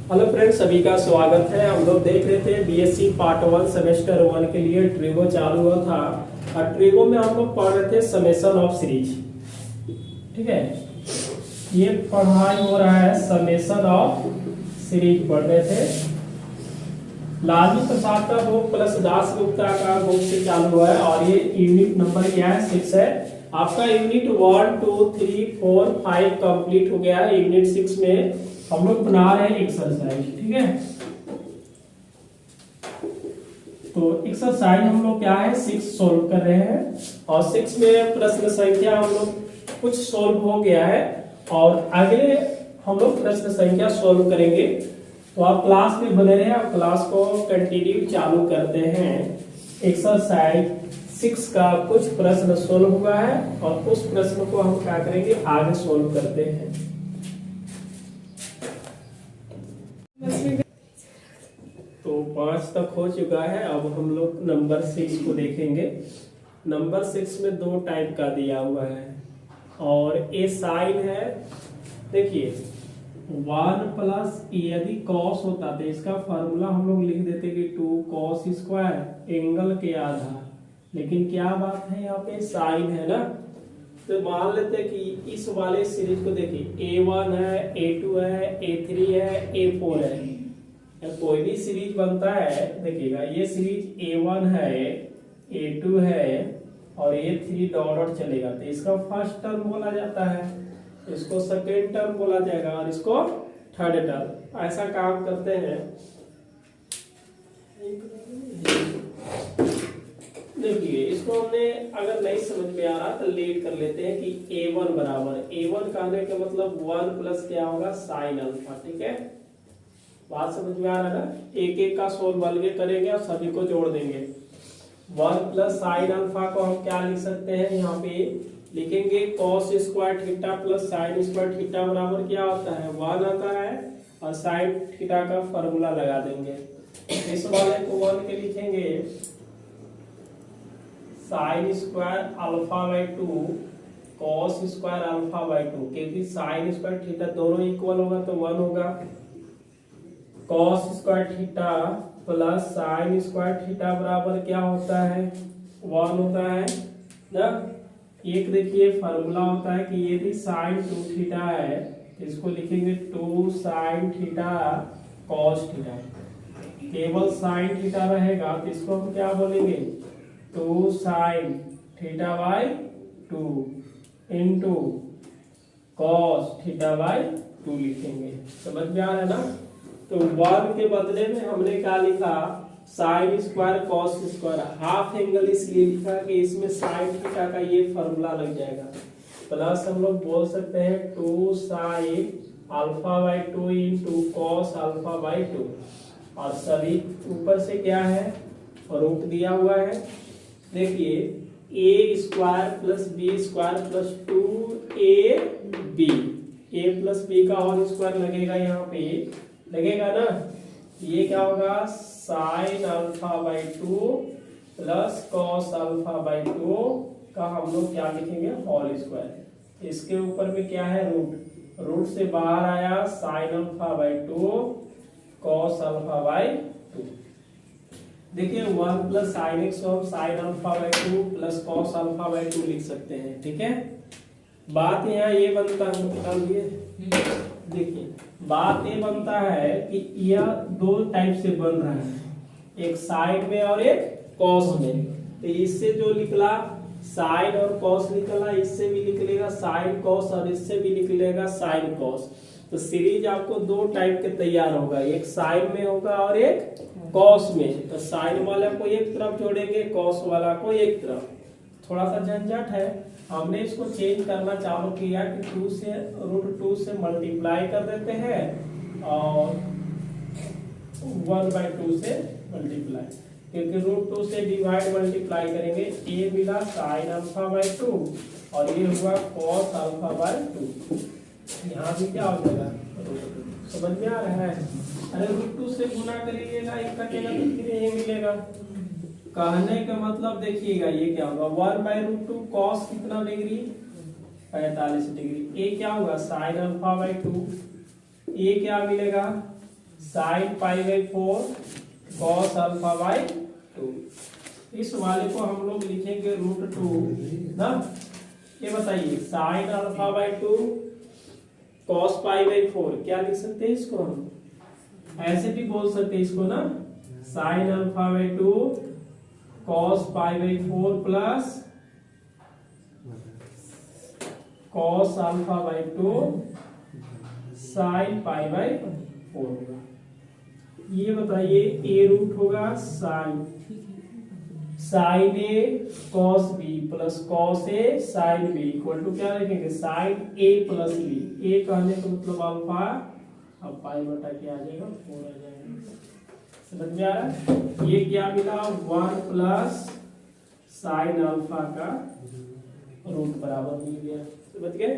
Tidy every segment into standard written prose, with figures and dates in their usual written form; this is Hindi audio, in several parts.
हेलो फ्रेंड्स, सभी का स्वागत है। हम लोग देख रहे थे बीएससी पार्ट 1 सेमेस्टर 1 के लिए ट्रिगो चालू हुआ था और ट्रिगो में हम लोग पढ़ रहे थे समेशन ऑफ सीरीज। ठीक है, ये पढ़ाई हो रहा है समेशन ऑफ सीरीज पढ़ रहे थे। लालजी प्रसाद का बुक प्लस दास गुप्ता का बुक से चालू हुआ है और ये यूनिट नंबर क्या है 6 है। आपका यूनिट 1 2 3 4 5 कंप्लीट हो गया है। यूनिट 6 में हम लोग बना रहे हैं एक्सरसाइज। ठीक है, तो एक्सरसाइज हम लोग क्या है 6 सोल्व कर रहे हैं और 6 में प्रश्न संख्या हम लोग कुछ सोल्व हो गया है और अगले हम लोग प्रश्न संख्या सोल्व करेंगे। तो आप क्लास में बने रहे और क्लास को कंटिन्यू चालू करते हैं। एक्सरसाइज 6 का कुछ प्रश्न सोल्व हुआ है और उस प्रश्न को हम क्या करेंगे आगे सोल्व करते हैं। तो 5 तक हो चुका है। अब हम लोग नंबर 6 को देखेंगे। नंबर 6 में 2 टाइप का दिया हुआ है और ए साइन है। देखिए 1 प्लस यदि कॉस होता तो इसका फॉर्मूला हम लोग लिख देते कि 2 कॉस स्क्वायर एंगल के आधा। लेकिन क्या बात है यहाँ पे साइन है ना, तो मान लेते हैं कि इस वाले सीरीज को देखिए A1 है, A2 है, A3 है, A4 है। कोई भी सीरीज बनता है देखिएगा, ये सीरीज A1 है, A2 है और A3 डॉट डॉट चलेगा तो इसका फर्स्ट टर्म बोला जाता है, इसको सेकेंड टर्म बोला जाएगा और इसको थर्ड टर्म। ऐसा काम करते हैं। देखिए इसको हमने अगर नहीं समझ में आ रहा तो लेट कर लेते हैं कि A1 बराबर A1 कहने का मतलब 1 प्लस क्या होगा साइन अल्फा। ठीक है, बात समझ में आ रहा है ना। एक एक का सोल्व बल्कि करेंगे और सभी को जोड़ देंगे। 1 प्लस साइन अल्फा को हम क्या लिख सकते हैं, यहाँ पे लिखेंगे cos square theta plus sine square theta बराबर क्या होता है 1 आता है और साइन थीटा का फॉर्मूला लगा देंगे। इस वाले को 1 के लिखेंगे sine square alpha by 2 cos square alpha by 2, क्योंकि साइन स्क्वायर थीटा दोनों इक्वल होगा तो 1 होगा। Cos square theta plus sine square theta बराबर क्या होता है 1 होता है ना। एक देखिए फॉर्मूला होता है कि यदि साइन 2 थीटा है तो इसको लिखेंगे 2 साइन थीटा कॉस थीटा। केवल साइन थीटा रहेगा तो इसको हम क्या बोलेंगे 2 sine theta by 2 into cos theta by 2 लिखेंगे। समझ में आ रहा है ना। तो 1 के बदले में हमने क्या लिखा sign square cos square, half angle इसलिए लिखा कि इसमें साइन थीटा का ये फॉर्मूला लग जाएगा। प्लस हम लोग बोल सकते हैं 2 sine alpha by 2 into cos alpha by 2 और सभी ऊपर से क्या है रूट दिया हुआ है। देखिए A square plus B square plus 2ab, A plus B का होल स्क्वायर लगेगा, यहाँ पे लगेगा ना। ये क्या होगा sine alpha by 2 plus cos alpha by 2 का हम लोग क्या लिखेंगे होल स्क्वायर। इसके ऊपर में क्या है रूट, रूट से बाहर आया sign alpha by 2 cos alpha by 2। देखिए 1 प्लस साइन एक्स को हम sign alpha by 2 plus cos alpha by 2 लिख सकते हैं। ठीक है, बात यहाँ ये बनता है, देखिए बात ये बनता है कि यह 2 टाइप से बन रहा है, एक साइन में और एक कॉस में। तो इससे जो निकला साइन और कॉस निकला, इससे भी निकलेगा साइन कॉस और इससे भी निकलेगा साइन कॉस। तो सीरीज आपको 2 टाइप के तैयार होगा, एक साइन में होगा और एक कॉस में। तो साइन वाला को एक तरफ जोड़ेंगे, कॉस वाला को एक तरफ। थोड़ा सा झंझट है, हमने इसको चेंज करना चालू किया कि 2 से √2 से मल्टीप्लाई कर देते हैं और 1/2 से मल्टीप्लाई, क्योंकि √2 से डिवाइड मल्टीप्लाई करेंगे। ए मिला साइन अल्फा बाई 2 और ये हुआ कॉस अल्फा बाई 2। यहाँ भी क्या हो जाएगा समझ में आ रहा है। अरे √2 से गुना करिएगा एक कटेगा तो फिर ये मिलेगा। कहने का मतलब देखिएगा ये क्या होगा 1/√2 कॉस कितना डिग्री 45 डिग्री। ए क्या होगा साइन अल्फा बाई 2, ये क्या मिलेगा sign pi by 4 cos alpha by 2। इस वाले को हम लोग लिखेंगे √2 ना। ये बताइए sign alpha by 2 cos pi by 4 क्या लिख सकते हैं इसको हम? ऐसे भी बोल सकते हैं इसको ना, sine alpha by 2 cos pi by 4 plus cos alpha by 2 sine pi by 4 होगा। ये बताइए ए रूट होगा sine A cos B plus cos A sine B equal to क्या लिखेंगे? Sine A plus B. ए कहने का मतलब अल्फा, अब पाई बटा क्या आ जाएगा? 4 आ जाएगा। समझ में आ रहा है? ये क्या मिला? 1 प्लस साइन अल्फा का रूट बराबर मिल गया। समझ गए?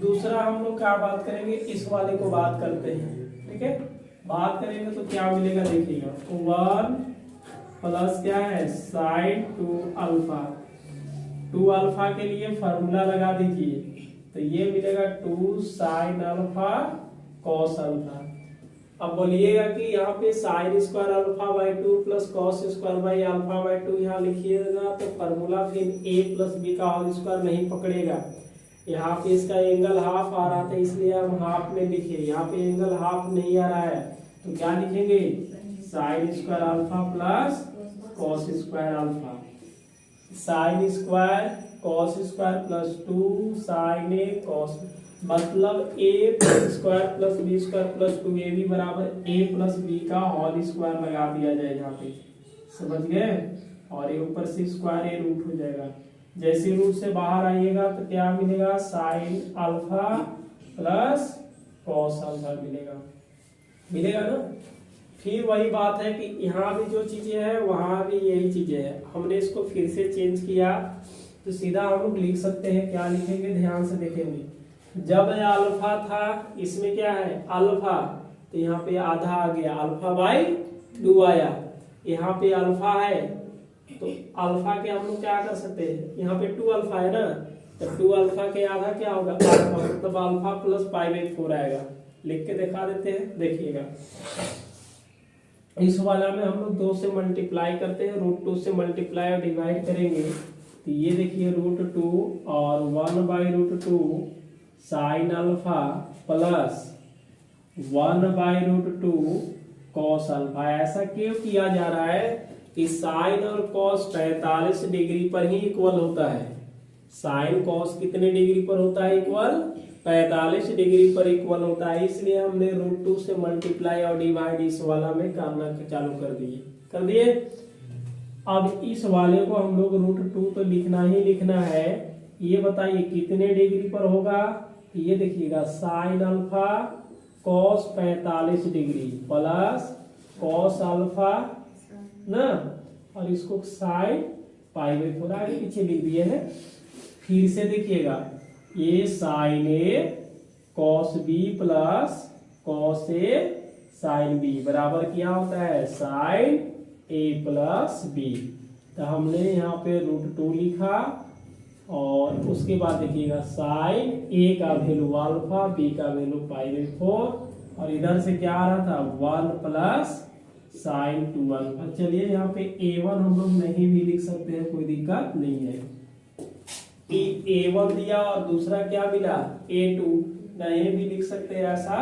दूसरा हम लोग क्या बात करेंगे? इस वाले को बात करते हैं। ठीक है, बात करेंगे तो क्या मिलेगा देखिएगा। 1 प्लस क्या है? Sign 2 alpha. 2 अल्फा के लिए फॉर्मूला लगा दीजिए तो ये मिलेगा 2 साइन अल्फा कॉस अल्फा। अब बोलिएगा कि यहाँ पे sign square alpha by 2 plus cos square by alpha by 2 यहाँ लिखिएगा तो फॉर्मूला फिर a प्लस बी का होल स्क्वायर नहीं पकड़ेगा। यहाँ पे इसका एंगल हाफ आ रहा था इसलिए हम हाफ में लिखे, यहाँ पे एंगल हाफ नहीं आ रहा है तो क्या लिखेंगे? Sine square alpha plus cos square alpha. Sine square cos square plus 2 sine A cos, मतलब a square plus B square plus 2ab बराबर a प्लस बी का होल स्क्वायर लगा दिया जाए यहाँ पे। समझ गए? और ये ऊपर से स्क्वायर ए रूट हो जाएगा। जैसे रूट से बाहर आइएगा तो क्या मिलेगा? Sign alpha plus cos alpha मिलेगा ना। फिर वही बात है कि यहाँ भी जो चीजें हैं वहां भी यही चीजें हैं। हमने इसको फिर से चेंज किया तो सीधा हम लोग लिख सकते हैं। क्या लिखेंगे? ध्यान से देखेंगे। जब अल्फा था इसमें क्या है? अल्फा, तो यहाँ पे आधा आ गया, अल्फा बाई 2 आया। यहाँ पे अल्फा है तो अल्फा के हम लोग क्या कर सकते हैं? यहाँ पे 2 अल्फा है ना, तो 2 अल्फा के आधा क्या होगा? अल्फा, मतलब अल्फा प्लस पाई बाई 4 आएगा। लिख के दिखा देते हैं, देखिएगा। इस वाला में हम लोग 2 से मल्टीप्लाई करते हैं, √2 से मल्टीप्लाई और डिवाइड करेंगे तो ये देखिए √2 और 1 by √2 sine alpha plus 1 by √2 cos alpha. ऐसा क्यों किया जा रहा है कि साइन और कॉस 45 डिग्री पर ही इक्वल होता है। साइन कॉस कितने डिग्री पर होता है? इक्वल 45 डिग्री पर इक्वल होता है। इसलिए हमने √2 से मल्टीप्लाई और डिवाइड इस वाला में करना चालू कर दिए। अब इस वाले को हम लोग √2 तो लिखना ही लिखना है। ये बताइए कितने डिग्री पर होगा? ये देखिएगा sign alpha cos 45 degree plus cos alpha ना, और इसको साइन पाई बाई 4 आगे पीछे लिख दिए हैं। फिर से देखिएगा ये sign A cos B plus cos A sine B बराबर क्या होता है? Sign A plus B. तो हमने यहाँ पे √2 लिखा और उसके बाद देखिएगा साइन ए का वैल्यू अल्फा, बी का वैल्यू पाई बाई 4 और इधर से क्या आ रहा था? 1 प्लस साइन 2 अल्फा। चलिए यहाँ पे a1 हम लोग नहीं भी लिख सकते हैं, कोई दिक्कत नहीं है। a1 दिया और दूसरा क्या मिला? a2 नहीं भी लिख सकते हैं, ऐसा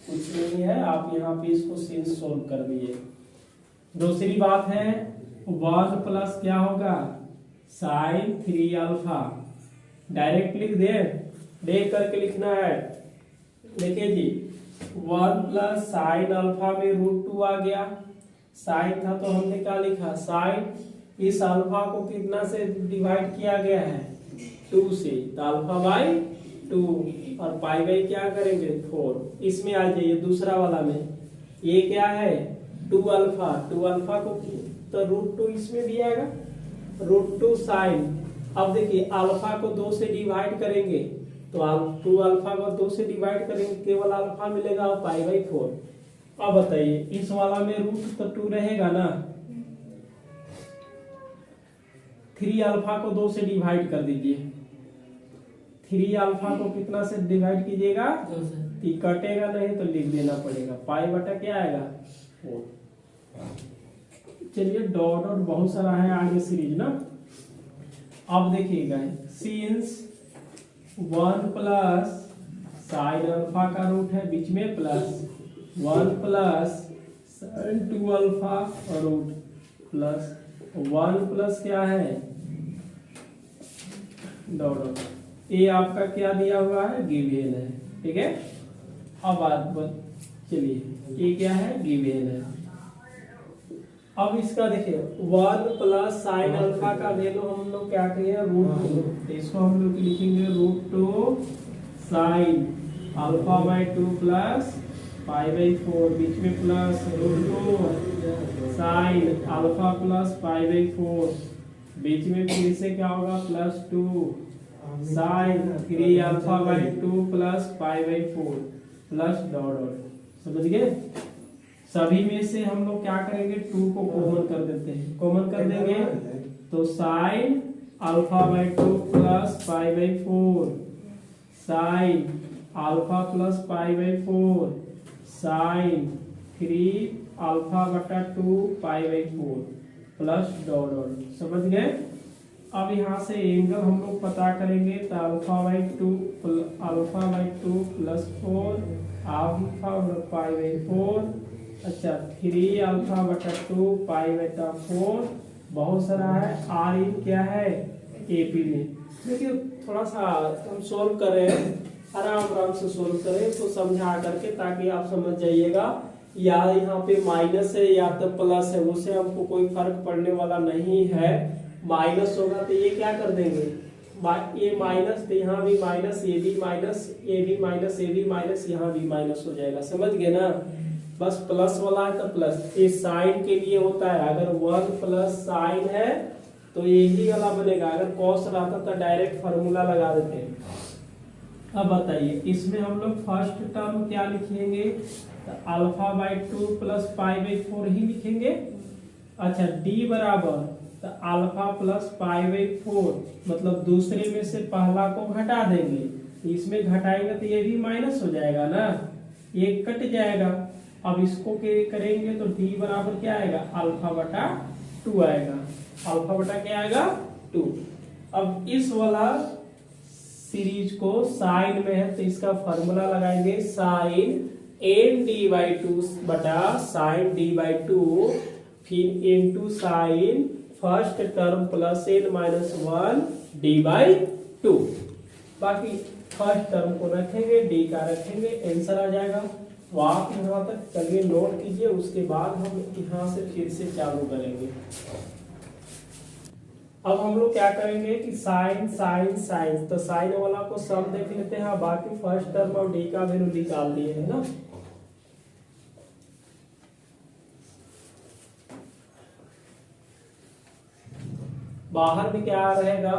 कुछ नहीं है। आप यहाँ पे इसको सिंस सोल्व कर दिए। दूसरी बात है 1 प्लस क्या होगा? Sign 3 alpha. डायरेक्ट लिख दे, देख करके लिखना है। देखिए जी 1 प्लस साइन अल्फा में √2 आ गया। साइन था तो हमने क्या लिखा? साइन इस अल्फा को कितना से डिवाइड किया गया है? 2 से, तो अल्फा बाई 2 और पाई बाई क्या करेंगे? 4। इसमें आ जाइए दूसरा वाला में, ये क्या है? 2 अल्फा। 2 अल्फा को तो √2 इसमें भी आएगा, √2 साइन। अब देखिए अल्फा को 2 से डिवाइड करेंगे तो 2 अल्फा को 2 से डिवाइड करेंगे, केवल अल्फा मिलेगा और पाई बाई 4। अब बताइए इस वाला में रूट तो 2 रहेगा ना, 3 अल्फा को 2 से डिवाइड कर दीजिए। 3 अल्फा को कितना से डिवाइड कीजिएगा, कि कटेगा नहीं तो लिख देना पड़ेगा, पाई बटा क्या आएगा 4। चलिए डॉट डॉट बहुत सारा है आगे सीरीज ना। अब देखिएगा सिंस 1 प्लस साइन अल्फा का रूट है बीच में plus 1 plus sine 2 alpha root plus 1 plus क्या है डॉट डॉट, ये आपका क्या दिया हुआ है गिवन है, ठीक है। अब बात चलिए ये क्या है गिवन है। अब इसका देखिए 1 प्लस साइन अल्फा का वैल्यू हम लोग क्या करेंगे √2, इसको हम लोग लिखेंगे √2 sine alpha by 2 plus pi by 4 बीच में plus √2 sine alpha plus pi by 4 बीच में फिर से क्या होगा plus 2 sine 3 alpha by 2 plus pi by 4 plus dot dot, समझ गए। सभी में से हम लोग क्या करेंगे 2 को कॉमन कर देते हैं, कॉमन कर देंगे तो sine alpha by 2 plus pi by 4 sine alpha plus pi by 4 sine 3 alpha बटा 2 pi by 4 plus dot dot, समझ गए। अब यहाँ से एंगल हम लोग पता करेंगे तो alpha by 2 plus 4 alpha pi by 4, अच्छा 3 अल्फा बटा 2 पाई बटा 4, बहुत सारा है आर इन क्या है एपी में। देखिए थोड़ा सा हम सोल्व करें, आराम से सोल्व करें तो समझा करके, ताकि आप समझ जाइएगा। या यहाँ पे माइनस है या तो प्लस है, उससे हमको कोई फर्क पड़ने वाला नहीं है। माइनस होगा तो ये क्या कर देंगे, ये माइनस तो यहाँ भी माइनस, ये भी माइनस, ये भी माइनस, ये भी माइनस, यहाँ भी माइनस हो जाएगा, समझ गए ना। बस प्लस वाला है तो प्लस, ये साइन के लिए होता है। अगर 1 प्लस साइन है तो यही वाला बनेगा, अगर कॉस रहता तो डायरेक्ट फार्मूला लगा देते हैं। अब बताइए इसमें हम लोग फर्स्ट टर्म क्या लिखेंगे, तो alpha by 2 plus pi by 4 ही लिखेंगे। अच्छा डी बराबर तो अल्फा प्लस पाई बाई 4, मतलब दूसरे में से पहला को घटा देंगे, इसमें घटाएंगे तो ये भी माइनस हो जाएगा ना, ये कट जाएगा। अब इसको करेंगे तो डी बराबर क्या आएगा अल्फा बटा 2 आएगा, अल्फा बटा क्या आएगा 2। अब इस वाला सीरीज को साइन में है तो इसका फॉर्मूला लगाएंगे साइन एन डी बाई 2 बटा साइन डी बाई 2 फिर into sine first term plus n minus 1 d by 2। बाकी फर्स्ट टर्म को रखेंगे, डी का रखेंगे, आंसर आ जाएगा। तो आप यहाँ तक चलिए नोट कीजिए, उसके बाद हम यहाँ से फिर से चालू करेंगे। अब हम लोग क्या करेंगे कि साइन साइन साइन, तो साइन वाला को सम देख लेते हैं, बाकी फर्स्ट टर्म और डी का वैल्यू निकाल दिए है ना। बाहर भी क्या रहेगा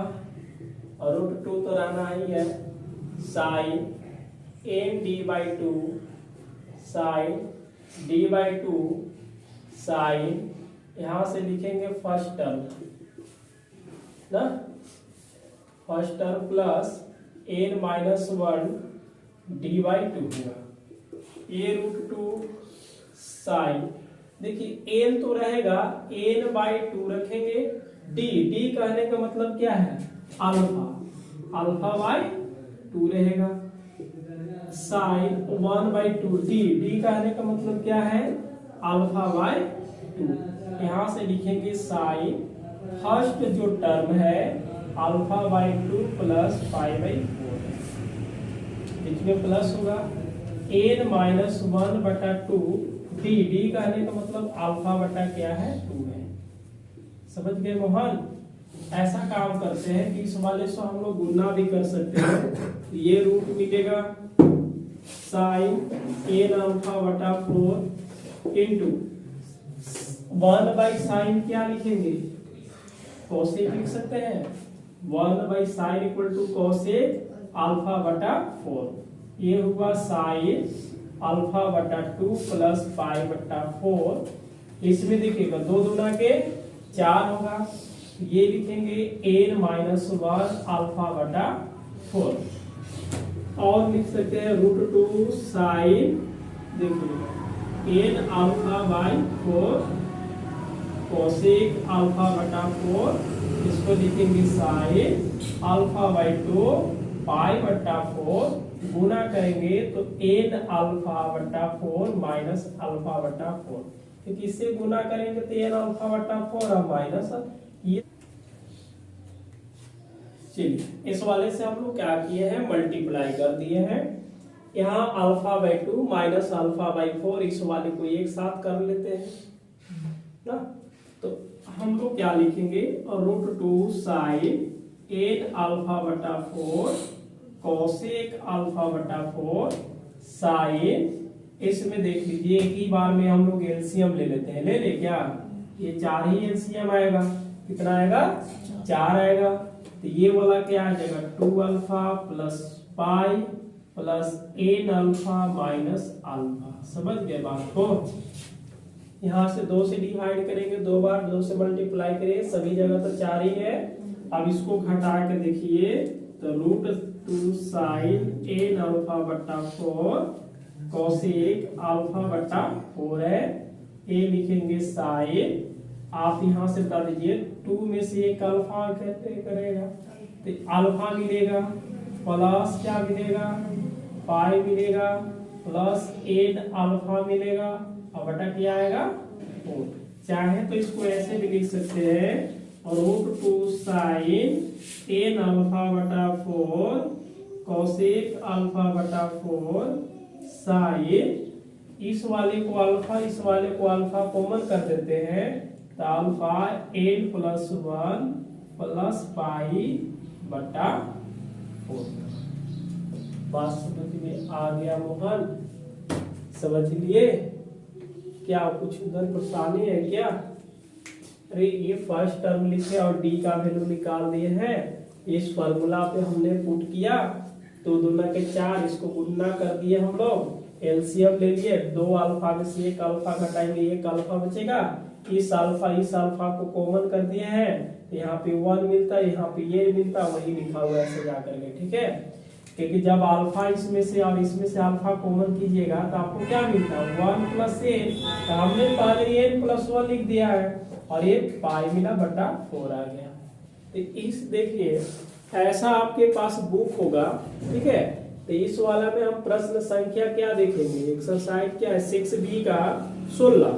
√2 तो रहना ही है, sine n d by 2 sine d by 2 sine, यहां से लिखेंगे फर्स्ट टर्म ना, first term plus n minus 1 d by 2 होगा, ये √2 साइन। देखिए n तो रहेगा, n बाई 2 रखेंगे, डी डी कहने का मतलब क्या है अल्फा, अल्फा बाई 2 रहेगा, साइन 1 बाई 2 डी डी कहने का मतलब क्या है अल्फा बाई 2। यहां से लिखेंगे साइन फर्स्ट जो टर्म है alpha by 2 plus pi by 4, बीच में प्लस होगा, n माइनस 1 बटा 2 डी डी कहने का मतलब अल्फा बटा क्या है 2 है, समझ गए मोहन। ऐसा काम करते हैं कि इस वाले से हम लोग गुना भी कर सकते हैं, ये रूट मिलेगा साइन n अल्फा बटा 4 इंटू 1 बाई साइन क्या लिखेंगे कोसेक लिख सकते हैं, 1 by sine equal to cosec alpha बटा 4, ये हुआ साइन अल्फा बटा 2 प्लस पाई बटा 4। इसमें देखिएगा 2 दूना के 4 होगा, ये लिखेंगे n माइनस 1 अल्फा बटा 4। और लिख सकते हैं √2 साइन, देखिए n alpha by 4 cosec alpha बटा 4, इसको लिखेंगे साइन अल्फा बाई 2 पाई बटा 4, गुना करेंगे तो n अल्फा बटा 4 माइनस अल्फा बटा 4, तो किससे गुना करेंगे तो n अल्फा बटा 4 और माइनस ये। चलिए इस वाले से हम लोग क्या किए हैं, मल्टीप्लाई कर दिए हैं। यहाँ alpha by 2 minus alpha by 4, इस वाले को एक साथ कर लेते हैं ना, तो हम लोग क्या लिखेंगे, √2 साइन n अल्फा बटा 4 कोसेक अल्फा बटा 4 साइन, इसमें देख लीजिए एक ही बार में हम लोग एलसीएम ले लेते हैं, ले ले क्या, ये 4 ही एलसीएम आएगा, कितना आएगा 4 आएगा, तो ये वाला क्या आ जाएगा 2 alpha plus pi plus n alpha minus alpha. समझ गए बात को, यहाँ से 2 से डिवाइड करेंगे, 2 बार 2 से मल्टीप्लाई करेंगे, सभी जगह तो 4 ही है। अब इसको घटा के देखिए तो √2 साइन n अल्फा बटा 4 कोसेक अल्फा बटा 4 है, ये लिखेंगे साइन, आप यहाँ से बता दीजिए 2 में से एक अल्फा कहते करेगा तो अल्फा मिलेगा प्लस क्या मिलेगा पाई मिलेगा प्लस n अल्फा मिलेगा और बटा क्या आएगा 4। चाहे तो इसको ऐसे भी लिख सकते हैं √2 साइन n अल्फा बटा 4 कोसेक अल्फा बटा 4 साइन, इस वाले को अल्फा इस वाले को अल्फा कॉमन कर देते हैं तो alpha n plus 1 plus pi बटा 4। बात समझ में आ गया मोहन, समझ लिए क्या, कुछ उधर परेशानी है क्या? अरे ये फर्स्ट टर्म लिखे और डी का वैल्यू निकाल दिए हैं, इस फॉर्मूला पे हमने पुट किया तो 2 दूना के 4, इसको गुना कर दिए हम लोग, एलसीएम ले लिए, 2 अल्फा में से एक अल्फा घटाएंगे, एक अल्फा बचेगा, इस अल्फा को कॉमन कर दिए हैं, यहाँ पे 1 मिलता है, यहाँ पे ये मिलता है, वही लिखा हुआ है सजा करके, ठीक है, क्योंकि जब अल्फा इसमें से और इसमें से अल्फा कॉमन कीजिएगा तो आपको क्या मिलता है 1 प्लस n, तो हमने पहले n प्लस 1 लिख दिया है और ये पाई मिला बटा 4 आ गया। तो इस देखिए ऐसा आपके पास बुक होगा, ठीक है, तो इस वाला में हम प्रश्न संख्या क्या देखेंगे, एक्सरसाइज क्या है 6b का 16,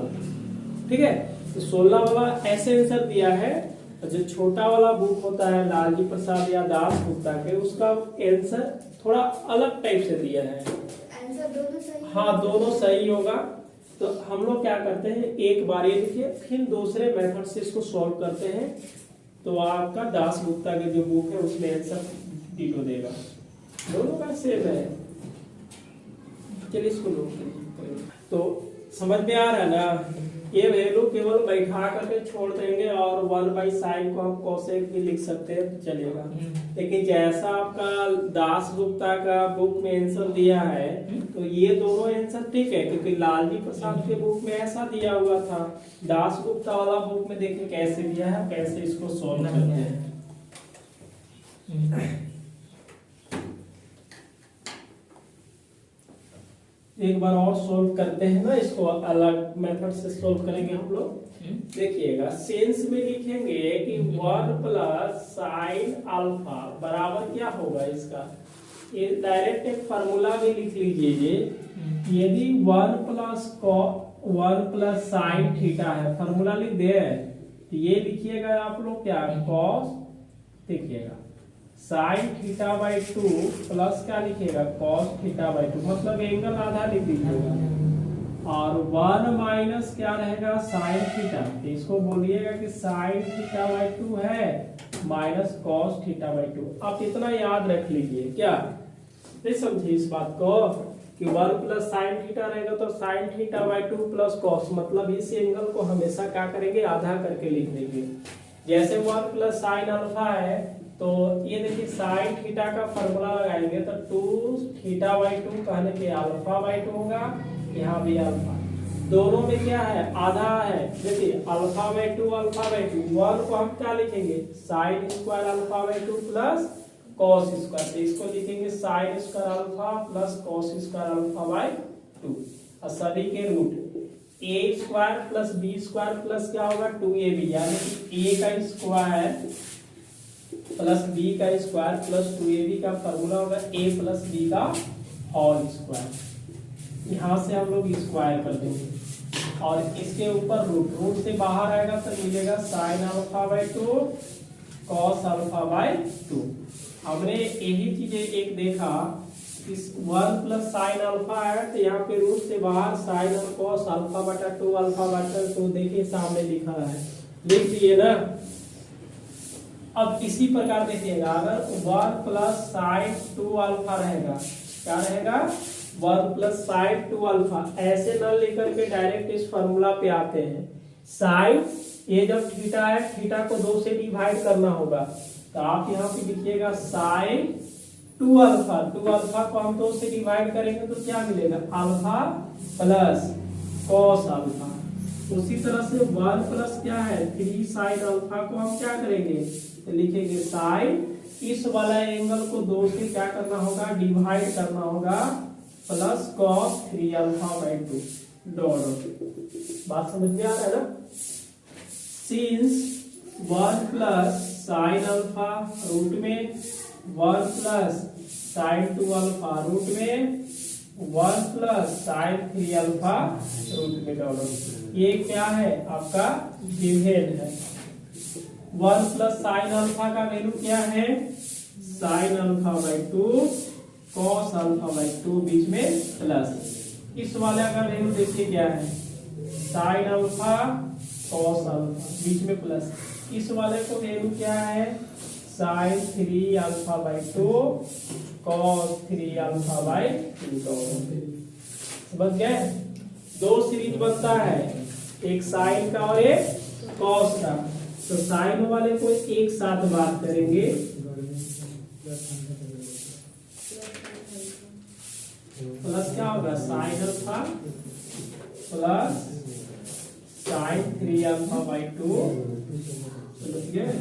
ठीक है, तो 16 वाला ऐसे आंसर दिया है, जो छोटा वाला बुक होता है लालजी प्रसाद या दास गुप्ता के, उसका आंसर थोड़ा अलग टाइप से दिया है, आंसर दोनों सही, हाँ दोनों सही होगा। तो हम लोग क्या करते हैं, एक बार ये लिखिए फिर दूसरे मेथड से इसको सॉल्व करते हैं, तो आपका दास गुप्ता के जो बुक है उसमें आंसर डिटो देगा, दोनों का सेम है। चलिए इसको नोट करिए, तो समझ में आ रहा है ना, ये वैल्यू केवल बैठा करके छोड़ देंगे और 1/sin को हम कोसेक भी लिख सकते हैं तो चलेगा, लेकिन जैसा आपका दास गुप्ता का बुक में आंसर दिया है तो ये दोनों आंसर ठीक है, क्योंकि लालजी प्रसाद के बुक में ऐसा दिया हुआ था, दास गुप्ता वाला बुक में देखिए कैसे दिया है, कैसे इसको सॉल्व करते हैं। एक बार और सॉल्व करते हैं ना, इसको अलग मेथड से सॉल्व करेंगे हम लोग। देखिएगा सेंस में लिखेंगे कि 1 प्लस साइन अल्फा बराबर क्या होगा इसका, ये डायरेक्ट एक फार्मूला भी लिख लीजिए, यदि 1 प्लस साइन थीटा है, फार्मूला लिख दे, तो ये लिखिएगा आप लोग क्या कॉस, देखिएगा साइन थीटा बाई 2 प्लस क्या लिखिएगा कॉस थीटा बाई 2, मतलब एंगल आधा लिख दीजिएगा, और 1 माइनस क्या रहेगा साइन थीटा, तो इसको बोलिएगा कि साइन थीटा बाई 2 है माइनस कॉस थीटा बाई 2। आप इतना याद रख लीजिए, क्या नहीं समझे इस बात को कि 1 प्लस साइन थीटा रहेगा तो sine theta by 2 plus cos, मतलब इस एंगल को हमेशा क्या करेंगे आधा करके लिख देंगे। जैसे 1 प्लस साइन अल्फा है तो ये देखिए साइन थीटा का फॉर्मूला लगाएंगे तो 2 थीटा बाई 2 कहने के अल्फा बाई 2 होगा, यहाँ भी अल्फा, दोनों में क्या है आधा है, देखिए अल्फा बाई 2 अल्फा बाई 2, 1 को हम क्या लिखेंगे sine square alpha by 2 plus cos square, तो इसको लिखेंगे sine square alpha plus cos square alpha by 2 और सभी के root A square plus B square plus क्या होगा 2ab, यानी कि ए का स्क्वायर प्लस बी का स्क्वायर प्लस 2ab का फॉर्मूला होगा a प्लस बी का होल स्क्वायर। यहाँ से हम लोग स्क्वायर कर देंगे और इसके ऊपर रूट, रूट से बाहर आएगा तो मिलेगा sign alpha by 2 cos alpha by 2। हमने यही चीजें एक देखा, इस 1 प्लस साइन अल्फा है तो यहाँ पे रूट से बाहर साइन और कॉस अल्फा बटा 2 अल्फा बटा 2, देखिए सामने लिखा है, लिख दिए ना। अब इसी प्रकार देखिएगा, अगर 1 प्लस साइन 2 अल्फा रहेगा, क्या रहेगा 1 प्लस साइन 2 अल्फा, ऐसे न लेकर के डायरेक्ट इस फॉर्मूला पे आते हैं। साइन ये जब थीटा है, थीटा को 2 से डिवाइड करना होगा, तो आप यहाँ पे लिखिएगा साइन 2 अल्फा, 2 अल्फा को हम 2 से डिवाइड करेंगे तो क्या मिलेगा अल्फा प्लस कॉस अल्फा। उसी तरह से 1 प्लस क्या है 3 साइन अल्फा को हम क्या करेंगे, तो लिखेंगे साइन, इस वाला एंगल को 2 से क्या करना होगा डिवाइड करना होगा, plus cos 3 alpha by 2 dot. बात समझ में आ रहा है ना। Since 1 plus sine alpha root में 1 प्लस साइन 2 अल्फा रूट में 1 प्लस साइन 3 अल्फा रूट में डॉट। ये क्या है आपका गिवन है। 1 प्लस साइन अल्फा का वैल्यू क्या है sine alpha by 2 cos alpha by 2 बीच में प्लस, इस वाले का वैल्यू देखिए क्या है साइन अल्फा कॉस अल्फा बीच में प्लस, इस वाले को वैल्यू क्या है sine 3 alpha by 2 cos 3 alpha by 2। समझ गए, 2 सीरीज बनता है, एक साइन का और एक कॉस का, तो साइन वाले को एक साथ बात करेंगे, प्लस क्या होगा sine alpha plus sine 3 alpha by 2, समझ गए,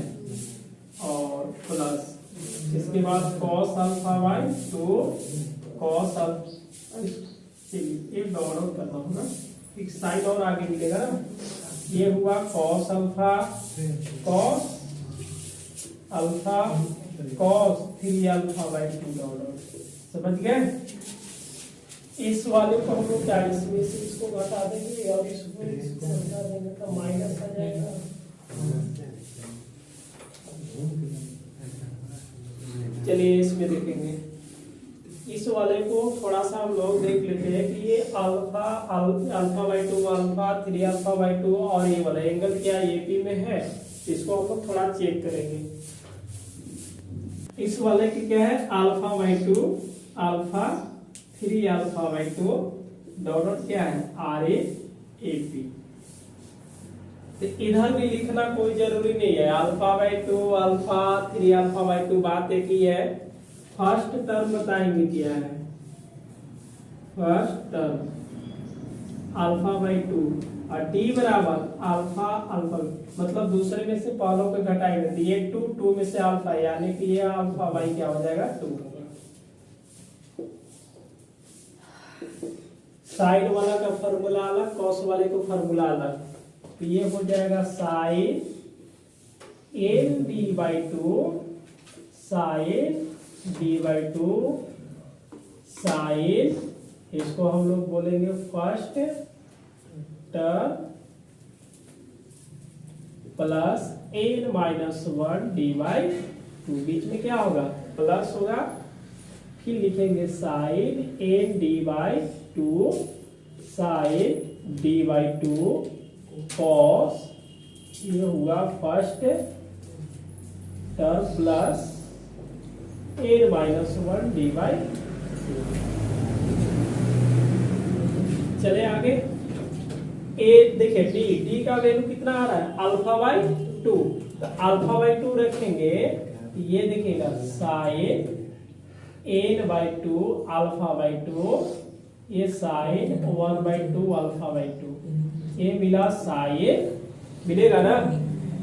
और प्लस इसके बाद cos alpha by 2 cos alpha, एक डॉट करना होगा, एक साइन और आगे मिलेगा ना, ये हुआ cos alpha cos 3 alpha by 2 dot. समझ गए, इस वाले को हम लोग क्या इसमें से इसको घटा देंगे और इसको घटा देंगे तो माइनस आ जाएगा। चलिए इसमें देखेंगे, इस वाले को थोड़ा सा हम लोग देख लेते हैं कि ये alpha by 2 alpha 3 alpha by 2 और ये वाला एंगल क्या एपी में है, इसको हम लोग थोड़ा चेक करेंगे। इस वाले की क्या है alpha by 2 alpha 3 alpha by 2 dot क्या है आर ए पी। तो इधर भी लिखना कोई जरूरी नहीं है, alpha by 2 alpha 3 alpha by 2 बात एक ही है। फर्स्ट टर्म बताएंगे क्या है, फर्स्ट टर्म अल्फा बाय 2 और डी बराबर अल्फा अल्फा, मतलब दूसरे में से पहलों पे घटाएंगे तो ये 2 में से अल्फा, यानी कि ये अल्फा बाई क्या हो जाएगा 2 होगा। साइन वाला का फॉर्मूला अलग, कॉस वाले को फॉर्मूला अलग, तो ये हो जाएगा sine n d by 2 sine d by 2 sine, इसको हम लोग बोलेंगे first term plus N minus 1 d by 2, बीच में क्या होगा प्लस होगा, फिर लिखेंगे sine n d by 2 sine d by 2 cos, ये हुआ first term plus N minus 1 d by 2। चले आगे, ए देखिए डी का वैल्यू कितना आ रहा है अल्फा बाई 2, तो अल्फा बाई 2 रखेंगे, ये देखिएगा sine n by 2 alpha by 2, ये साइन 1 बाई 2 अल्फा बाई 2, ये मिला साइन, मिलेगा ना।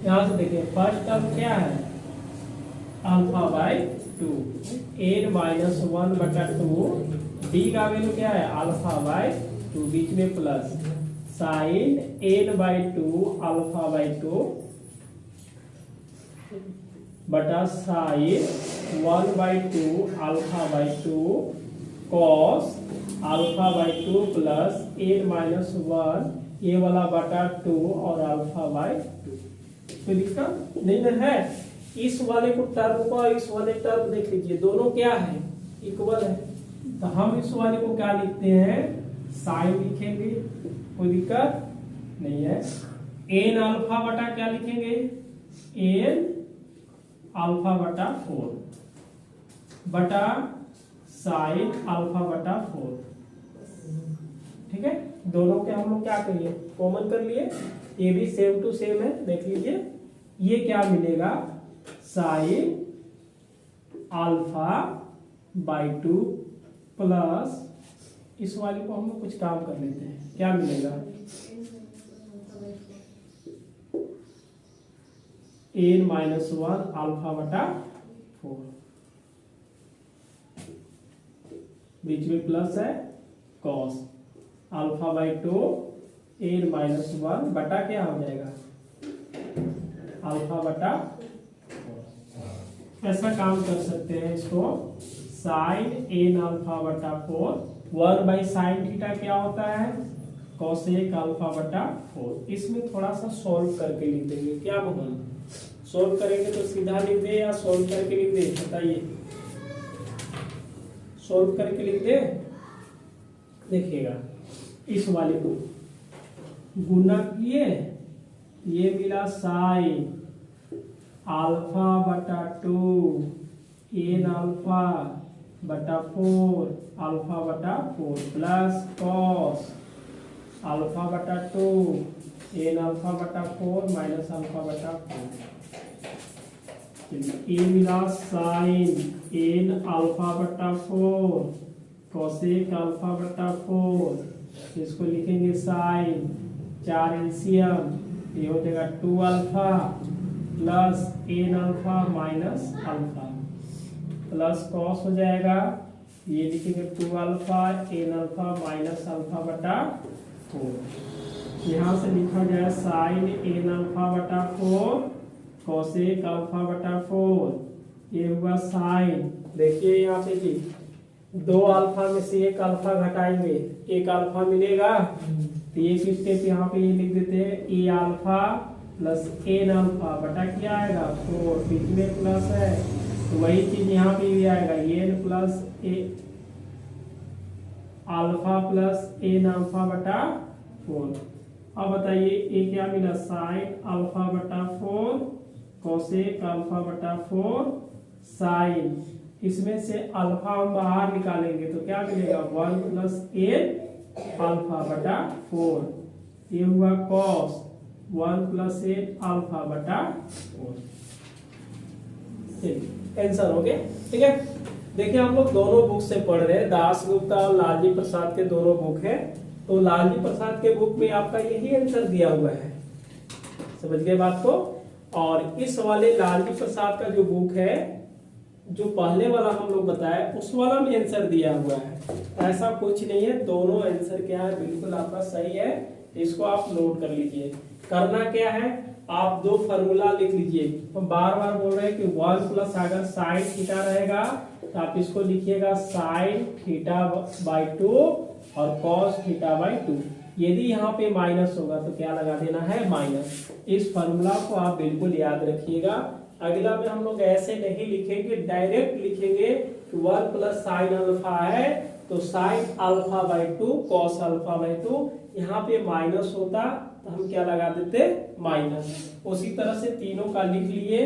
यहाँ से देखिए फर्स्ट टर्म क्या है alpha by 2, n minus 1/2, d का वैल्यू क्या है अल्फा बाई 2, बीच में plus sign n/2 alpha by 2 बटा sine 1/2 alpha by 2 cos alpha by 2 plus n minus 1 ये वाला बटा 2 और अल्फा बाई 2। कोई दिक्कत नहीं ना है। इस वाले को टर्म को और इस वाले टर्म देख लीजिए, दोनों क्या है इक्वल है, तो हम इस वाले को क्या लिखते हैं साइन लिखेंगे, कोई दिक्कत नहीं है। n अल्फा बटा क्या लिखेंगे n अल्फा बटा 4 बटा साइन अल्फा बटा 4, ठीक है। दोनों के हम लोग क्या करिए कॉमन कर लिए, ये भी सेम टू सेम है, देख लीजिए ये क्या मिलेगा साइन अल्फा बाई 2 प्लस इस वाले को हम लोग कुछ काम कर लेते हैं, क्या मिलेगा n माइनस 1 अल्फा बटा 4, बीच में प्लस है cos alpha by 2 n minus 1 बटा क्या हो जाएगा अल्फा बटा 4। ऐसा काम कर सकते हैं इसको साइन n अल्फा बटा 4, 1 बाई साइन थीटा क्या होता है कॉसेक अल्फा बटा 4। इसमें थोड़ा सा सॉल्व करके लिख देंगे, क्या होगा सॉल्व करेंगे तो सीधा लिख दे या सॉल्व करके लिख दे बताइए, सॉल्व करके लिख दे। देखिएगा इस वाले को गुना किए, ये मिला साइन अल्फा बटा 2 n अल्फा बटा 4 अल्फा बटा 4 प्लस कॉस अल्फा बटा 2 n अल्फा बटा 4 माइनस अल्फा बटा 4, ए मिला साइन n अल्फा बटा 4 कोसेक अल्फा बटा 4, इसको लिखेंगे साइन 4 एलसीएम, ये हो जाएगा 2 alpha plus n alpha minus alpha plus cos हो जाएगा, ये लिखेंगे 2 alpha n alpha minus alpha बटा 4। यहाँ से लिखा जाए साइन n अल्फा बटा 4 कोसेक अल्फा बटा 4, ये हुआ साइन, देखिए यहाँ पे जी 2 अल्फा में से एक अल्फा घटाएंगे एक अल्फा मिलेगा, तो एक स्टेप यहाँ पे ये लिख देते हैं ए अल्फा प्लस n अल्फा बटा क्या आएगा 4, बीच में प्लस है तो वही चीज यहाँ पे भी आएगा n प्लस ए अल्फा प्लस n अल्फा बटा 4। अब बताइए ये क्या मिला साइन अल्फा बटा 4 कोसेक अल्फा बटा 4 साइन, इसमें से अल्फा हम बाहर निकालेंगे तो क्या मिलेगा 1 प्लस n अल्फा बटा 4, ये हुआ कॉस 1 प्लस n अल्फा बटा 4। आंसर हो गया, ठीक है। देखिए हम लोग दोनों बुक से पढ़ रहे हैं, दासगुप्ता और लालजी प्रसाद के दोनों बुक है, तो लालजी प्रसाद के बुक में आपका यही आंसर दिया हुआ है, समझ गए बात को। और इस वाले लालजी प्रसाद का जो बुक है जो पहले वाला हम लोग बताया उस वाला में आंसर दिया हुआ है, ऐसा कुछ नहीं है, दोनों आंसर क्या है बिल्कुल आपका सही है, इसको आप नोट कर लीजिए। करना क्या है आप 2 फार्मूला लिख लीजिए, हम बार बार बोल रहे हैं कि 1 प्लस अगर साइन थीटा रहेगा तो आप इसको लिखिएगा साइन थीटा बाई 2 और कॉस थीटा बाई 2, यदि यहाँ पे माइनस होगा तो क्या लगा देना है माइनस। इस फार्मूला को आप बिल्कुल याद रखिएगा। अगला में हम लोग ऐसे नहीं लिखेंगे, डायरेक्ट लिखेंगे 1 प्लस साइन अल्फा है तो sine alpha by 2 cos alpha by 2, यहाँ पे माइनस होता तो हम क्या लगा देते माइनस। उसी तरह से तीनों का लिख लिए,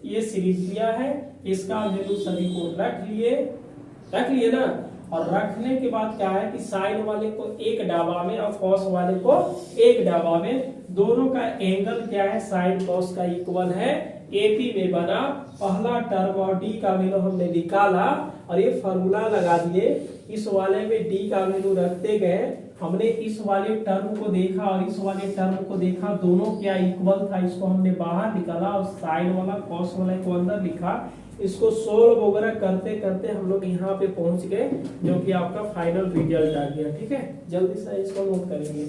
ये सीरीज दिया है, इसका वैल्यू सभी को रख लिए ना। और रखने के बाद क्या है कि साइन वाले को एक डाबा में और कॉस वाले को एक डाबा में, दोनों का एंगल क्या है साइन कॉस का इक्वल है, एपी में बना पहला टर्म और डी का वैल्यू हमने निकाला और ये फॉर्मूला लगा दिए। इस वाले में डी का वैल्यू रखते गए हमने इस वाले टर्म को देखा और इस वाले टर्म को देखा, दोनों क्या इक्वल था, इसको हमने बाहर निकाला और साइन वाला कॉस वाला को अंदर लिखा। इसको सोल्व वगैरह करते करते हम लोग यहाँ पे पहुंच गए, जो कि आपका फाइनल रिजल्ट आ गया। ठीक है, जल्दी से इसको नोट करेंगे।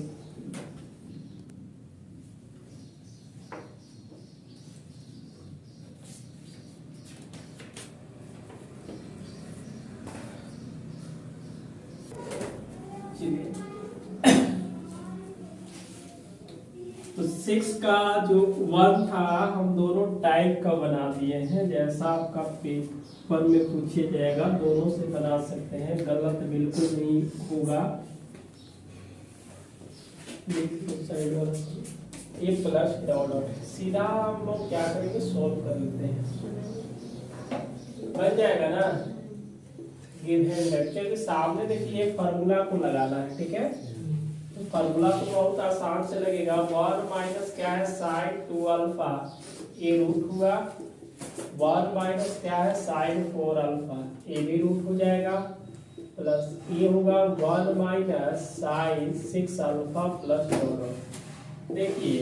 तो 6 का जो 1 था हम दोनों टाइप का बना दिए हैं, जैसा आपका पेपर में पूछे जाएगा दोनों से बना सकते हैं, गलत बिल्कुल नहीं होगा। ये प्लस डॉट सीधा हम लोग क्या करेंगे, सोल्व कर लेते हैं, बन जाएगा ना। क्योंकि सामने देखिए फॉर्मूला को लगाना है। ठीक है, तो फॉर्मूला तो बहुत आसान से लगेगा। 1 माइनस क्या है, साइन 2 अल्फा, ये रूट हुआ। 1 माइनस क्या है, साइन 4 अल्फा, ये भी रूट हो जाएगा। प्लस ये होगा 1 माइनस साइन 6 अल्फा प्लस 4। देखिए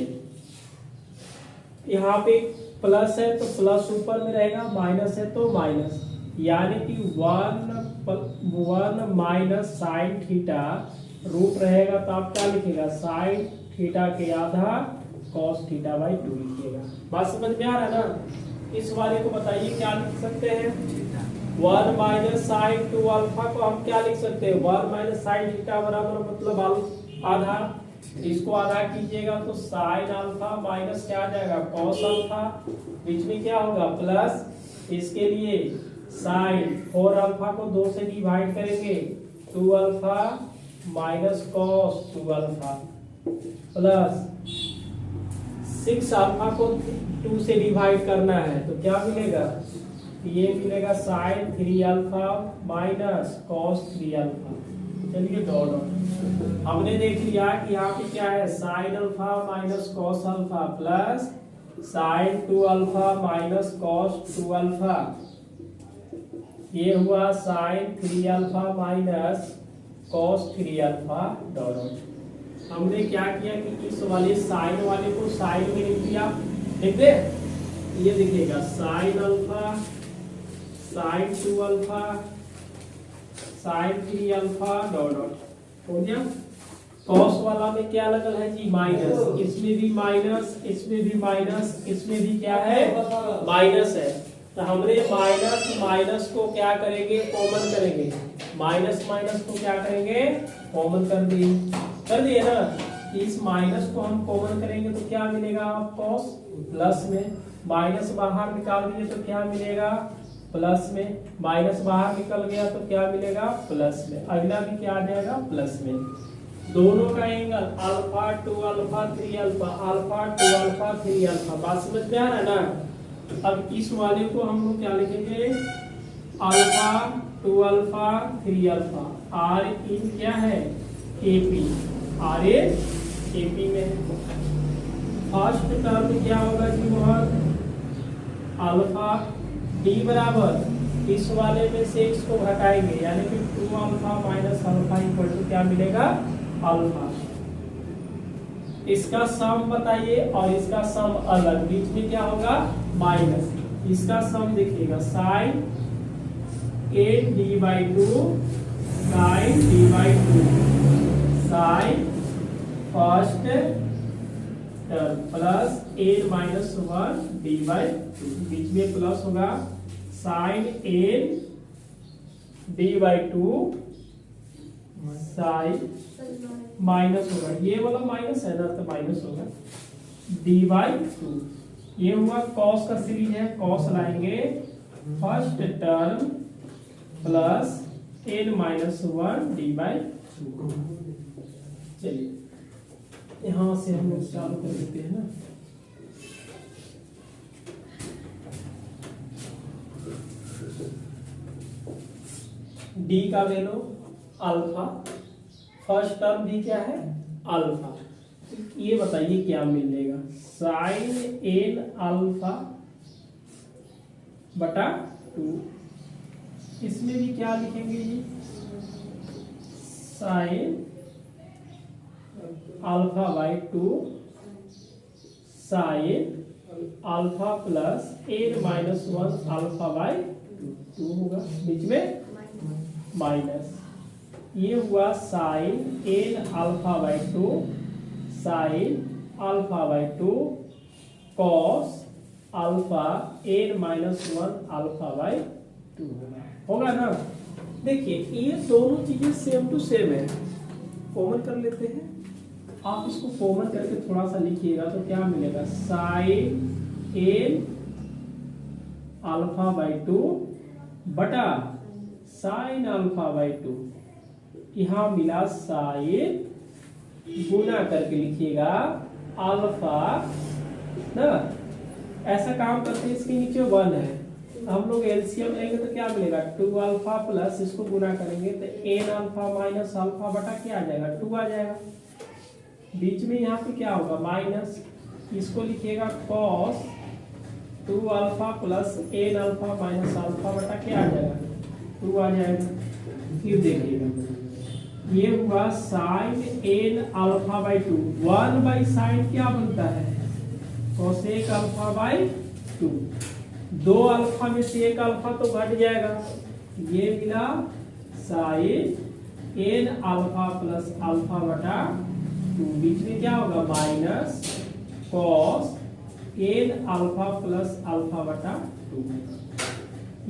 यहाँ पे प्लस है तो प्लस ऊपर में रहेगा, माइनस है तो माइनस, यानी कि 1 माइनस साइन थीटा रूट रहेगा, तो आप क्या लिखेगा, साइन थीटा के आधा कॉस थीटा बाई 2 लिखिएगा। बात समझ में आ रहा है ना। इस वाले को बताइए क्या लिख सकते हैं, 1 माइनस साइन 2 अल्फा को हम क्या लिख सकते हैं, 1 माइनस साइन थीटा बराबर मतलब आधा, इसको आधा कीजिएगा तो साइन अल्फा माइनस क्या आ जाएगा, कॉस अल्फा, बीच में क्या होगा प्लस, इसके लिए साइन 4 अल्फा को 2 से डिवाइड करेंगे, 2 alpha minus cos 2 alpha plus 6 alpha को 2 से डिवाइड करना है तो क्या मिलेगा, ये मिलेगा sine 3 alpha minus cos 3 alpha. चलिए डॉट डॉट हमने देख लिया कि यहाँ पे क्या है, sine alpha minus cos alpha plus sine 2 alpha minus cos 2 alpha, ये हुआ sine 3 alpha minus cos 3 alpha dot dot. हमने क्या किया कि इस वाले साइन वाले को साइन में लिख दिया, लिख दे, ये देखिएगा sine alpha sign 2 alpha sign 3 alpha dot dot हो गया। कॉस वाला में क्या लगल है जी, माइनस, इसमें भी माइनस, इसमें भी माइनस, इसमें भी क्या है, माइनस है। तो हमने माइनस माइनस को क्या करेंगे, कॉमन करेंगे, माइनस माइनस को क्या करेंगे, कॉमन कर दिए ना। इस माइनस को हम कॉमन करेंगे तो क्या मिलेगा, कॉस, प्लस में माइनस बाहर निकाल दिए तो क्या मिलेगा, प्लस में, माइनस बाहर निकल गया तो क्या मिलेगा, प्लस में, अगला भी क्या आ जाएगा, प्लस में। दोनों का angle alpha 2 alpha 3 alpha, alpha 2 alpha 3 alpha, बात समझ में आ रहा है ना। अब इस वाले को हम लोग क्या लिखेंगे, alpha 2 alpha 3 alpha, are in क्या है, एपी, आर एपी में फर्स्ट टर्म क्या होगा कि वह अल्फा डी बराबर इस वाले में से इसको घटाएंगे, यानी कि 2 alpha minus alpha equal to क्या मिलेगा, अल्फा। इसका सम बताइए और इसका सम अलग, बीच में क्या होगा, माइनस, इसका सम देखिएगा sine a d by 2 sine d by 2 sine first term plus N minus 1 d by 2, बीच में प्लस होगा sine n d by 2 sine minus होगा, ये वाला माइनस है ना तो माइनस होगा डी बाई 2। ये हुआ कॉस का सीरीज है, कॉस लाएंगे first term plus N minus 1 d by 2। चलिए यहां से हम लोग चालू कर देते हैं ना। डी का वैल्यू अल्फा, फर्स्ट टर्म भी क्या है, अल्फा। ये बताइए क्या मिलेगा, साइन एन अल्फा बटा 2, इसमें भी क्या लिखेंगे जी, sine alpha by 2 sine alpha plus N minus 1 alpha by 2 होगा, बीच में माइनस, ये हुआ sine N alpha by 2 sine alpha by 2 cos alpha N minus 1 alpha by 2 होगा ना। देखिए ये दोनों चीजें सेम टू सेम है, कॉमन कर लेते हैं। आप इसको कॉमन करके थोड़ा सा लिखिएगा तो क्या मिलेगा, साइन एन अल्फा बाई 2 बटा साइन अल्फा बाई 2, यहां मिला साइन, गुना करके लिखिएगा अल्फा ना, ऐसा काम करते हैं। इसके नीचे 1 है, हम लोग एलसीएम लेंगे तो क्या मिलेगा 2 अल्फा प्लस इसको गुना करेंगे तो एन अल्फा माइनस अल्फा बटा क्या आ जाएगा 2 आ जाएगा, बीच में यहाँ पे क्या होगा माइनस, इसको लिखिएगा cos 2 alpha plus n alpha minus alpha बटा क्या आ जाएगा 2 आ जाएगा। फिर देखिएगा ये हुआ sine N alpha by 2, 1 by sine क्या बनता है कोसेक अल्फा बाई 2, 2 अल्फा में से 1 अल्फा तो घट जाएगा, ये मिला sine N alpha plus alpha बटा 2, बीच में क्या होगा minus cos n alpha plus alpha बटा 2,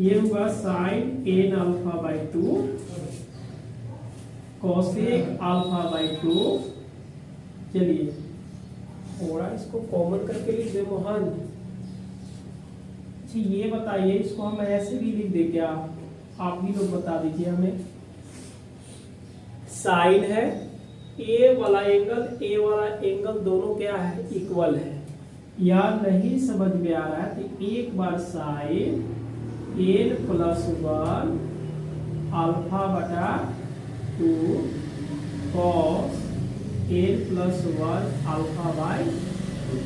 ये हुआ sine N alpha by 2 cosec alpha by 2। चलिए थोड़ा इसको कॉमन करके लिख दे मोहन। ये बताइए इसको हम ऐसे भी लिख दे क्या, आप भी लोग बता दीजिए हमें। साइन है, ए वाला एंगल दोनों क्या है इक्वल है, या नहीं समझ में आ रहा है तो एक बार साइन एन प्लस 1 अल्फा बटा 2 cos n plus 1 alpha by 2।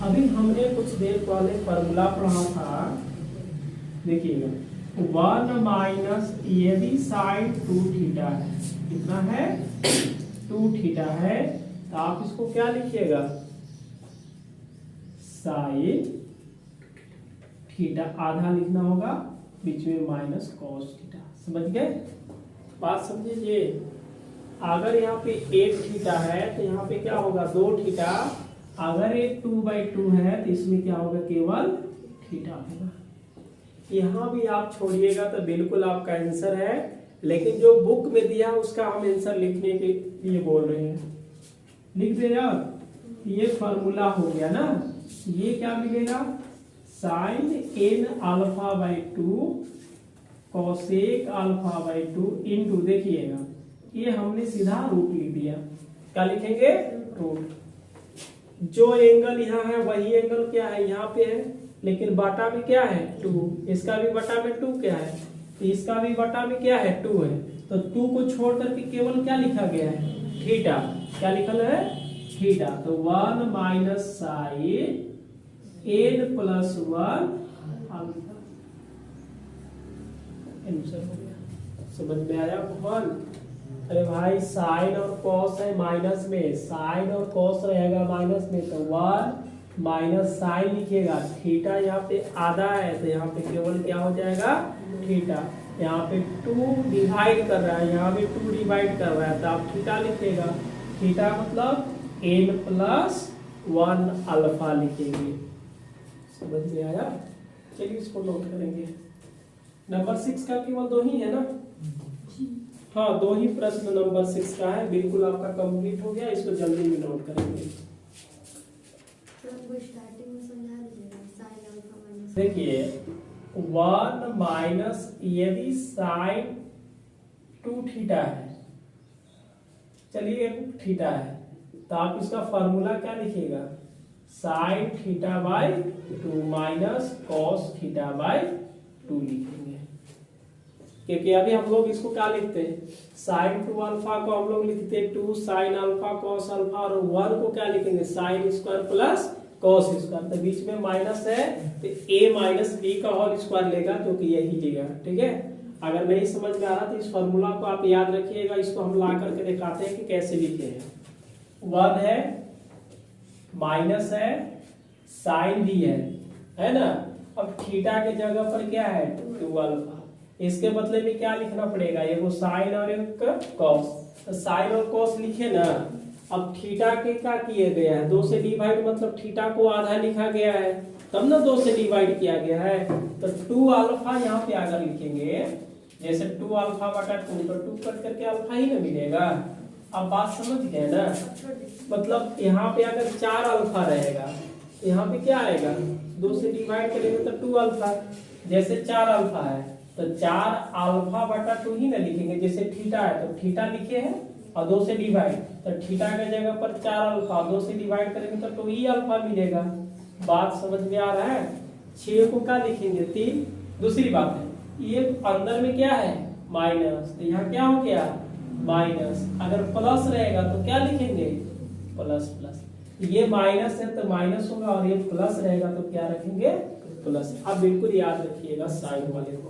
अभी हमने कुछ देर पहले फॉर्मूला पढ़ा था, देखिएगा 1 माइनस यदि साइन 2 थीटा है, कितना है 2 थीटा है, तो आप इसको क्या लिखिएगा साइन थीटा आधा लिखना होगा, बीच में माइनस कॉस थीटा, समझ गए बात, समझिए। अगर यहाँ पे 1 थीटा है तो यहाँ पे क्या होगा 2 थीटा, अगर ये 2/2 है तो इसमें क्या होगा केवल थीटा होगा। यहाँ भी आप छोड़िएगा तो बिल्कुल आपका आंसर है, लेकिन जो बुक में दिया उसका हम आंसर लिखने के लिए बोल रहे हैं, लिख दे यार। ये फॉर्मूला हो गया ना, ये क्या मिलेगा sine N alpha by 2 cosec alpha by 2 into, देखिएगा ये हमने सीधा रूट लिख दिया, क्या लिखेंगे रूट, जो एंगल यहाँ है वही एंगल क्या है यहाँ पे है, लेकिन बटा में क्या है 2, इसका भी बटा में 2 क्या है, तो इसका भी बटा में क्या है 2 है, तो 2 को छोड़ करके केवल क्या लिखा गया है थीटा, क्या लिखा है थीटा, तो 1 minus sine n plus 1 alpha, answer हो गया। समझ में आया भगवान? अरे भाई साइन और कॉस है माइनस में, साइन और कॉस रहेगा माइनस में, तो 1 माइनस साइन लिखिएगा, थीटा यहाँ पे आधा है तो यहाँ पे केवल क्या हो जाएगा थीटा, यहाँ पे 2 डिवाइड कर रहा है, यहाँ पे 2 डिवाइड कर रहा है तो आप थीटा लिखिएगा, थीटा मतलब n प्लस 1 अल्फा लिखेंगे। समझ में आया? चलिए इसको नोट करेंगे। नंबर 6 का केवल 2 ही है ना? हाँ 2 ही प्रश्न नंबर 6 का है, बिल्कुल आपका कंप्लीट हो गया, इसको जल्दी में नोट करेंगे। देखिए 1 माइनस यदि साइन 2 थीटा है, चलिए थीटा है तो आप इसका फॉर्मूला क्या लिखिएगा sine theta by 2 minus cos theta by 2 लिखेंगे, क्योंकि अभी हम लोग इसको क्या लिखते हैं साइन 2 अल्फा को हम लोग लिखते हैं 2 साइन अल्फा कॉस अल्फा, और 1 को क्या लिखेंगे sine square plus cos square, तो बीच में माइनस है तो a माइनस बी का होल स्क्वायर लेगा, क्योंकि यही लेगा। ठीक है, अगर नहीं समझ में आ रहा तो इस फॉर्मूला को आप याद रखिएगा, इसको हम ला करके दिखाते हैं कि कैसे लिखे हैं। 1 है, माइनस है, साइन भी है ना। अब थीटा के जगह पर क्या है 2 अल्फा। इसके बदले में क्या लिखना पड़ेगा, एगो साइन और एक कॉस। तो साइन और कॉस लिखे ना। अब थीटा के क्या किए गया है 2 से डिवाइड, मतलब थीटा को आधा लिखा गया है तब ना 2 से डिवाइड किया गया है। तो 2 अल्फा यहाँ पे अगर लिखेंगे, जैसे 2 अल्फा बटा 2, तो 2 कट करके अल्फा ही ना मिलेगा। अब बात समझ गए ना। मतलब यहाँ पे अगर 4 अल्फा रहेगा, यहाँ पे क्या आएगा 2 से डिवाइड करेंगे तो 2 अल्फा। जैसे 4 अल्फा है तो 4 अल्फा बटा 2 ही ना लिखेंगे। जैसे थीटा है तो थीटा लिखे हैं और 2 से डिवाइड, तो थीटा के जगह पर 4 अल्फा 2 से डिवाइड करेंगे तो 2 ही अल्फा मिलेगा। बात समझ में आ रहा है। 6 को क्या लिखेंगे 3। दूसरी बात है ये अंदर में क्या है माइनस, तो यहाँ क्या हो गया माइनस। अगर प्लस रहेगा तो क्या लिखेंगे प्लस प्लस। ये माइनस है तो माइनस होगा और ये प्लस रहेगा तो क्या रखेंगे प्लस। अब बिल्कुल याद रखिएगा साइन वाले को,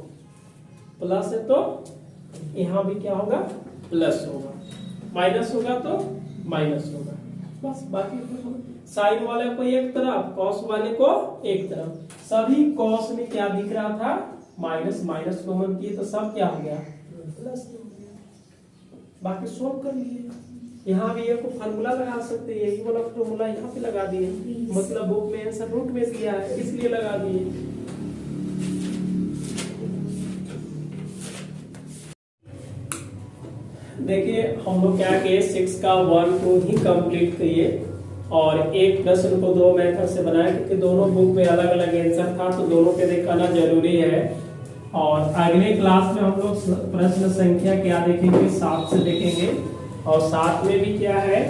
प्लस है तो यहाँ भी क्या होगा प्लस होगा, माइनस होगा तो माइनस होगा। बस बाकी साइन वाले को एक तरफ, कॉस वाले को एक तरफ। सभी कॉस में क्या दिख रहा था माइनस, माइनस कॉमन किए तो सब क्या हो गया प्लस। बाकी सोल्व कर लिए। यहाँ भी एक फार्मूला लगा सकते हैं, यही वाला फार्मूला यहाँ पे लगा दिए, मतलब बुक में आंसर रूट में दिया है इसलिए लगा दिए। देखिए हम लोग क्या किए 6 का 1 2 ही कंप्लीट किए और एक प्रश्न को 2 मेथड से बनाया, क्योंकि दोनों बुक में अलग अलग आंसर था तो दोनों पे दिखाना जरूरी है। और अगले क्लास में हम लोग प्रश्न संख्या क्या देखेंगे 7 से देखेंगे, और 7 में भी क्या है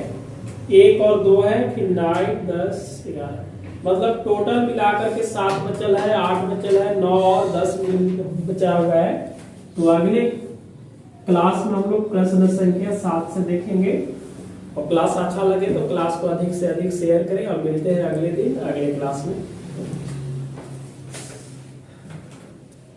1 और 2 है, फिर 9 10 11, मतलब टोटल मिलाकर के 7 बचल है, 8 बचल है, 9 और 10 बचा हुआ है। तो अगले क्लास में हम लोग प्रश्न संख्या 7 से देखेंगे। और क्लास अच्छा लगे तो क्लास को अधिक से अधिक शेयर करें और मिलते हैं अगले दिन अगले क्लास में।